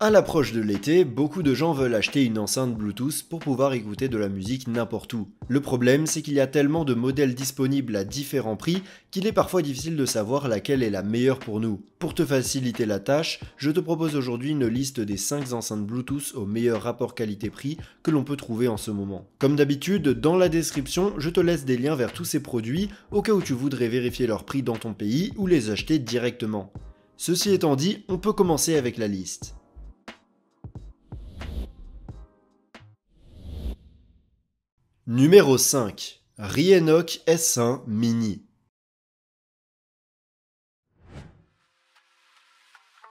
À l'approche de l'été, beaucoup de gens veulent acheter une enceinte Bluetooth pour pouvoir écouter de la musique n'importe où. Le problème, c'est qu'il y a tellement de modèles disponibles à différents prix qu'il est parfois difficile de savoir laquelle est la meilleure pour nous. Pour te faciliter la tâche, je te propose aujourd'hui une liste des 5 enceintes Bluetooth au meilleur rapport qualité-prix que l'on peut trouver en ce moment. Comme d'habitude, dans la description, je te laisse des liens vers tous ces produits au cas où tu voudrais vérifier leur prix dans ton pays ou les acheter directement. Ceci étant dit, on peut commencer avec la liste. Numéro 5. Rienoc S1 Mini.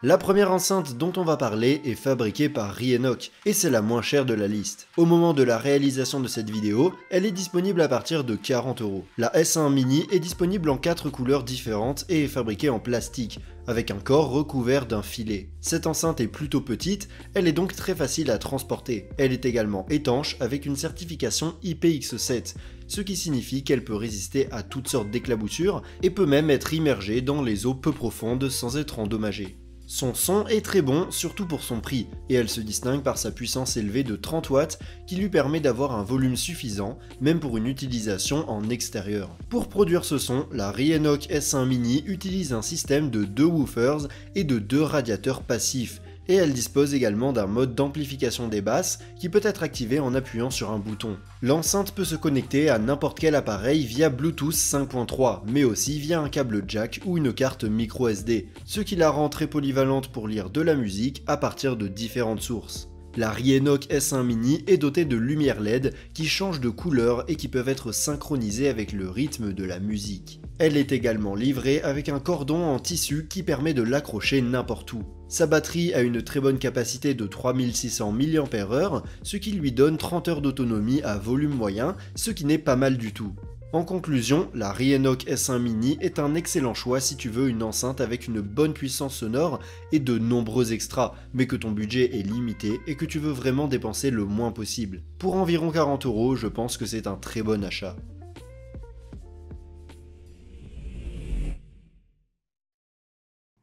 La première enceinte dont on va parler est fabriquée par Rienoc et c'est la moins chère de la liste. Au moment de la réalisation de cette vidéo, elle est disponible à partir de 40€. La S1 Mini est disponible en 4 couleurs différentes et est fabriquée en plastique, avec un corps recouvert d'un filet. Cette enceinte est plutôt petite, elle est donc très facile à transporter. Elle est également étanche avec une certification IPX7, ce qui signifie qu'elle peut résister à toutes sortes d'éclaboussures et peut même être immergée dans les eaux peu profondes sans être endommagée. Son son est très bon, surtout pour son prix, et elle se distingue par sa puissance élevée de 30 watts qui lui permet d'avoir un volume suffisant, même pour une utilisation en extérieur. Pour produire ce son, la Rienoc S1 Mini utilise un système de 2 woofers et de 2 radiateurs passifs, et elle dispose également d'un mode d'amplification des basses qui peut être activé en appuyant sur un bouton. L'enceinte peut se connecter à n'importe quel appareil via Bluetooth 5.3, mais aussi via un câble jack ou une carte micro SD, ce qui la rend très polyvalente pour lire de la musique à partir de différentes sources. La Rienoc S1 Mini est dotée de lumières LED qui changent de couleur et qui peuvent être synchronisées avec le rythme de la musique. Elle est également livrée avec un cordon en tissu qui permet de l'accrocher n'importe où. Sa batterie a une très bonne capacité de 3600 mAh, ce qui lui donne 30 heures d'autonomie à volume moyen, ce qui n'est pas mal du tout. En conclusion, la Rienoc S1 Mini est un excellent choix si tu veux une enceinte avec une bonne puissance sonore et de nombreux extras, mais que ton budget est limité et que tu veux vraiment dépenser le moins possible. Pour environ 40€, je pense que c'est un très bon achat.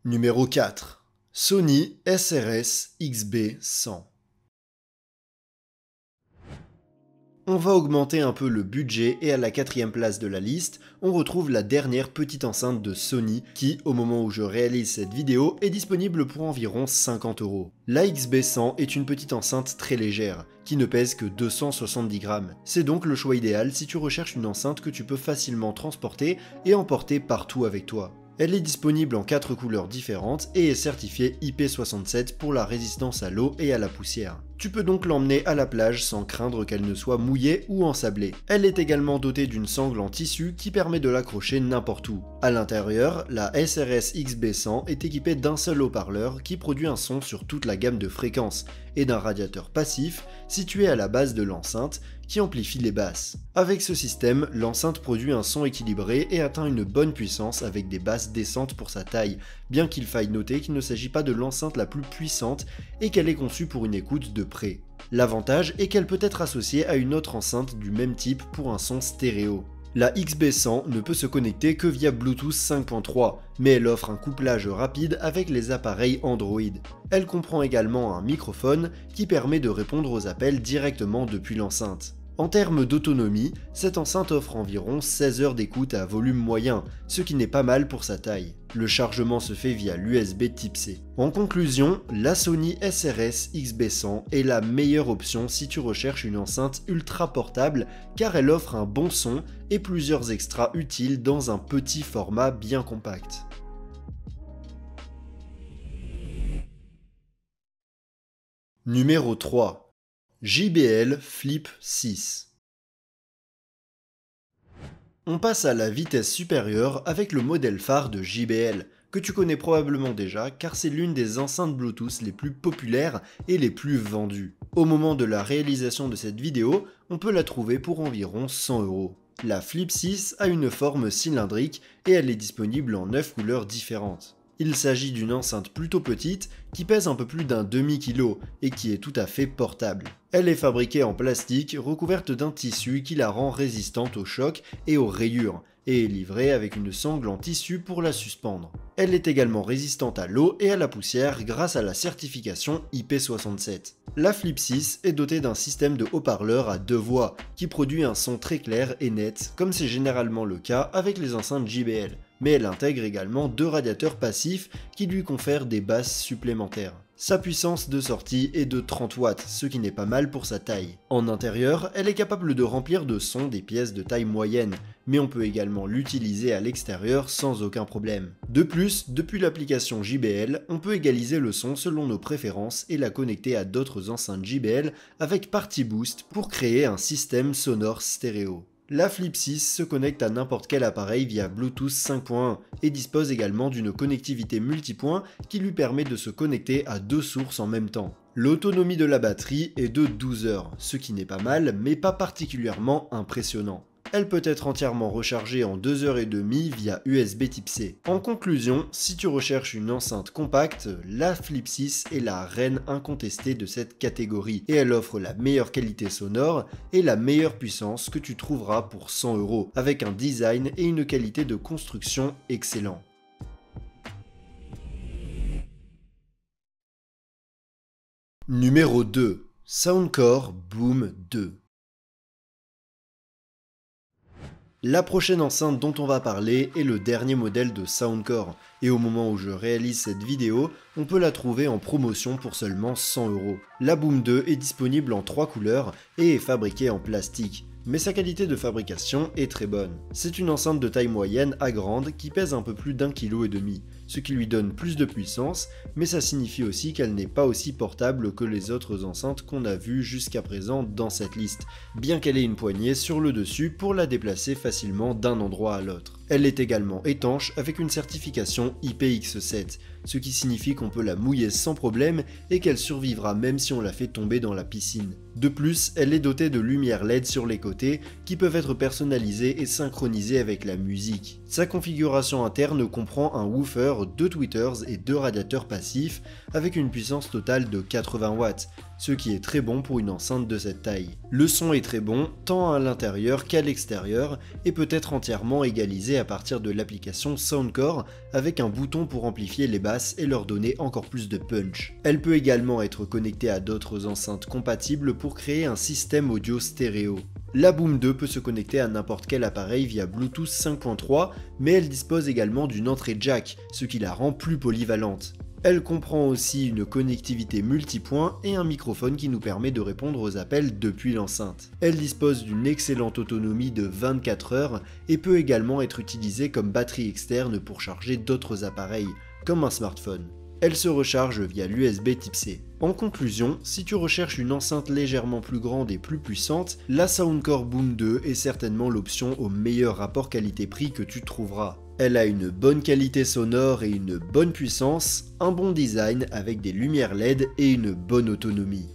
Numéro 4. Sony SRS XB100. On va augmenter un peu le budget et à la 4e place de la liste, on retrouve la dernière petite enceinte de Sony qui, au moment où je réalise cette vidéo, est disponible pour environ 50€. La XB100 est une petite enceinte très légère, qui ne pèse que 270 grammes. C'est donc le choix idéal si tu recherches une enceinte que tu peux facilement transporter et emporter partout avec toi. Elle est disponible en 4 couleurs différentes et est certifiée IP67 pour la résistance à l'eau et à la poussière. Tu peux donc l'emmener à la plage sans craindre qu'elle ne soit mouillée ou ensablée. Elle est également dotée d'une sangle en tissu qui permet de l'accrocher n'importe où. À l'intérieur, la SRS XB100 est équipée d'un seul haut-parleur qui produit un son sur toute la gamme de fréquences et d'un radiateur passif situé à la base de l'enceinte qui amplifie les basses. Avec ce système, l'enceinte produit un son équilibré et atteint une bonne puissance avec des basses décentes pour sa taille, bien qu'il faille noter qu'il ne s'agit pas de l'enceinte la plus puissante et qu'elle est conçue pour une écoute de près. L'avantage est qu'elle peut être associée à une autre enceinte du même type pour un son stéréo. La XB100 ne peut se connecter que via Bluetooth 5.3, mais elle offre un couplage rapide avec les appareils Android. Elle comprend également un microphone qui permet de répondre aux appels directement depuis l'enceinte. En termes d'autonomie, cette enceinte offre environ 16 heures d'écoute à volume moyen, ce qui n'est pas mal pour sa taille. Le chargement se fait via l'USB Type C. En conclusion, la Sony SRS XB100 est la meilleure option si tu recherches une enceinte ultra portable car elle offre un bon son et plusieurs extras utiles dans un petit format bien compact. Numéro 3. JBL Flip 6. On passe à la vitesse supérieure avec le modèle phare de JBL, que tu connais probablement déjà car c'est l'une des enceintes Bluetooth les plus populaires et les plus vendues. Au moment de la réalisation de cette vidéo, on peut la trouver pour environ 100€. La Flip 6 a une forme cylindrique et elle est disponible en 9 couleurs différentes. Il s'agit d'une enceinte plutôt petite qui pèse un peu plus d'un demi-kilo et qui est tout à fait portable. Elle est fabriquée en plastique recouverte d'un tissu qui la rend résistante aux chocs et aux rayures, et est livrée avec une sangle en tissu pour la suspendre. Elle est également résistante à l'eau et à la poussière grâce à la certification IP67. La Flip 6 est dotée d'un système de haut-parleurs à 2 voix qui produit un son très clair et net, comme c'est généralement le cas avec les enceintes JBL, mais elle intègre également 2 radiateurs passifs qui lui confèrent des basses supplémentaires. Sa puissance de sortie est de 30 watts, ce qui n'est pas mal pour sa taille. En intérieur, elle est capable de remplir de son des pièces de taille moyenne, mais on peut également l'utiliser à l'extérieur sans aucun problème. De plus, depuis l'application JBL, on peut égaliser le son selon nos préférences et la connecter à d'autres enceintes JBL avec Party Boost pour créer un système sonore stéréo. La Flip 6 se connecte à n'importe quel appareil via Bluetooth 5.1 et dispose également d'une connectivité multipoint qui lui permet de se connecter à 2 sources en même temps. L'autonomie de la batterie est de 12 heures, ce qui n'est pas mal mais pas particulièrement impressionnant. Elle peut être entièrement rechargée en 2h30 via USB type C. En conclusion, si tu recherches une enceinte compacte, la Flip 6 est la reine incontestée de cette catégorie et elle offre la meilleure qualité sonore et la meilleure puissance que tu trouveras pour 100 €, avec un design et une qualité de construction excellent. Numéro 2. Soundcore Boom 2. La prochaine enceinte dont on va parler est le dernier modèle de Soundcore, et au moment où je réalise cette vidéo, on peut la trouver en promotion pour seulement 100 €. La Boom 2 est disponible en 3 couleurs et est fabriquée en plastique, mais sa qualité de fabrication est très bonne. C'est une enceinte de taille moyenne à grande qui pèse un peu plus d'1,5 kg, ce qui lui donne plus de puissance, mais ça signifie aussi qu'elle n'est pas aussi portable que les autres enceintes qu'on a vues jusqu'à présent dans cette liste, bien qu'elle ait une poignée sur le dessus pour la déplacer facilement d'un endroit à l'autre. Elle est également étanche avec une certification IPX7, ce qui signifie qu'on peut la mouiller sans problème et qu'elle survivra même si on la fait tomber dans la piscine. De plus, elle est dotée de lumières LED sur les côtés qui peuvent être personnalisées et synchronisées avec la musique. Sa configuration interne comprend un woofer, 2 tweeters et 2 radiateurs passifs avec une puissance totale de 80 watts, ce qui est très bon pour une enceinte de cette taille. Le son est très bon, tant à l'intérieur qu'à l'extérieur, et peut être entièrement égalisé à partir de l'application Soundcore avec un bouton pour amplifier les basses et leur donner encore plus de punch. Elle peut également être connectée à d'autres enceintes compatibles pour créer un système audio stéréo. La Boom 2 peut se connecter à n'importe quel appareil via Bluetooth 5.3, mais elle dispose également d'une entrée jack, ce qui la rend plus polyvalente. Elle comprend aussi une connectivité multipoint et un microphone qui nous permet de répondre aux appels depuis l'enceinte. Elle dispose d'une excellente autonomie de 24 heures et peut également être utilisée comme batterie externe pour charger d'autres appareils, comme un smartphone. Elle se recharge via l'USB type C. En conclusion, si tu recherches une enceinte légèrement plus grande et plus puissante, la Soundcore Boom 2 est certainement l'option au meilleur rapport qualité-prix que tu trouveras. Elle a une bonne qualité sonore et une bonne puissance, un bon design avec des lumières LED et une bonne autonomie.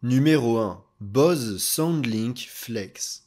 Numéro 1. Bose SoundLink Flex.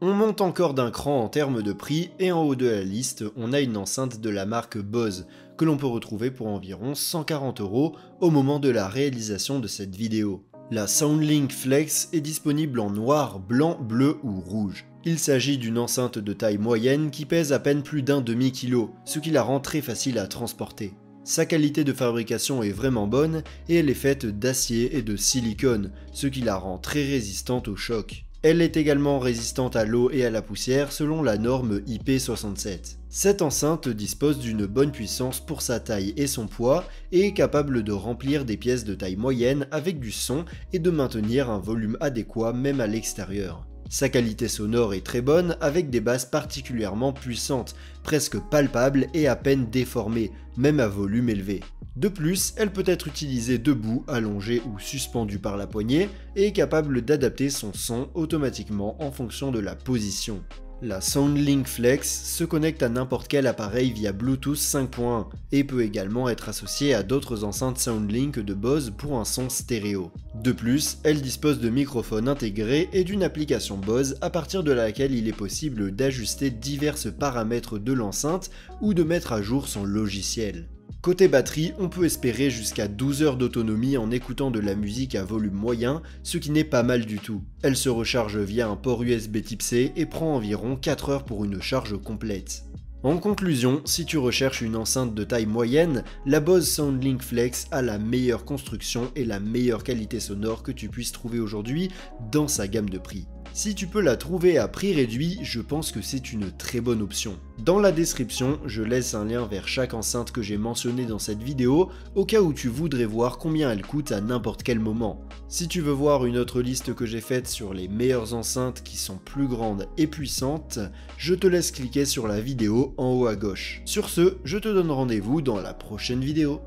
On monte encore d'un cran en termes de prix et en haut de la liste, on a une enceinte de la marque Bose que l'on peut retrouver pour environ 140 € au moment de la réalisation de cette vidéo. La SoundLink Flex est disponible en noir, blanc, bleu ou rouge. Il s'agit d'une enceinte de taille moyenne qui pèse à peine plus d'1 demi-kilo, ce qui la rend très facile à transporter. Sa qualité de fabrication est vraiment bonne et elle est faite d'acier et de silicone, ce qui la rend très résistante aux chocs. Elle est également résistante à l'eau et à la poussière selon la norme IP67. Cette enceinte dispose d'une bonne puissance pour sa taille et son poids et est capable de remplir des pièces de taille moyenne avec du son et de maintenir un volume adéquat même à l'extérieur. Sa qualité sonore est très bonne avec des basses particulièrement puissantes, presque palpables et à peine déformées, même à volume élevé. De plus, elle peut être utilisée debout, allongée ou suspendue par la poignée et est capable d'adapter son son automatiquement en fonction de la position. La SoundLink Flex se connecte à n'importe quel appareil via Bluetooth 5.1 et peut également être associée à d'autres enceintes SoundLink de Bose pour un son stéréo. De plus, elle dispose de microphones intégrés et d'une application Bose à partir de laquelle il est possible d'ajuster divers paramètres de l'enceinte ou de mettre à jour son logiciel. Côté batterie, on peut espérer jusqu'à 12 heures d'autonomie en écoutant de la musique à volume moyen, ce qui n'est pas mal du tout. Elle se recharge via un port USB Type C et prend environ 4 heures pour une charge complète. En conclusion, si tu recherches une enceinte de taille moyenne, la Bose SoundLink Flex a la meilleure construction et la meilleure qualité sonore que tu puisses trouver aujourd'hui dans sa gamme de prix. Si tu peux la trouver à prix réduit, je pense que c'est une très bonne option. Dans la description, je laisse un lien vers chaque enceinte que j'ai mentionné dans cette vidéo, au cas où tu voudrais voir combien elle coûte à n'importe quel moment. Si tu veux voir une autre liste que j'ai faite sur les meilleures enceintes qui sont plus grandes et puissantes, je te laisse cliquer sur la vidéo en haut à gauche. Sur ce, je te donne rendez-vous dans la prochaine vidéo.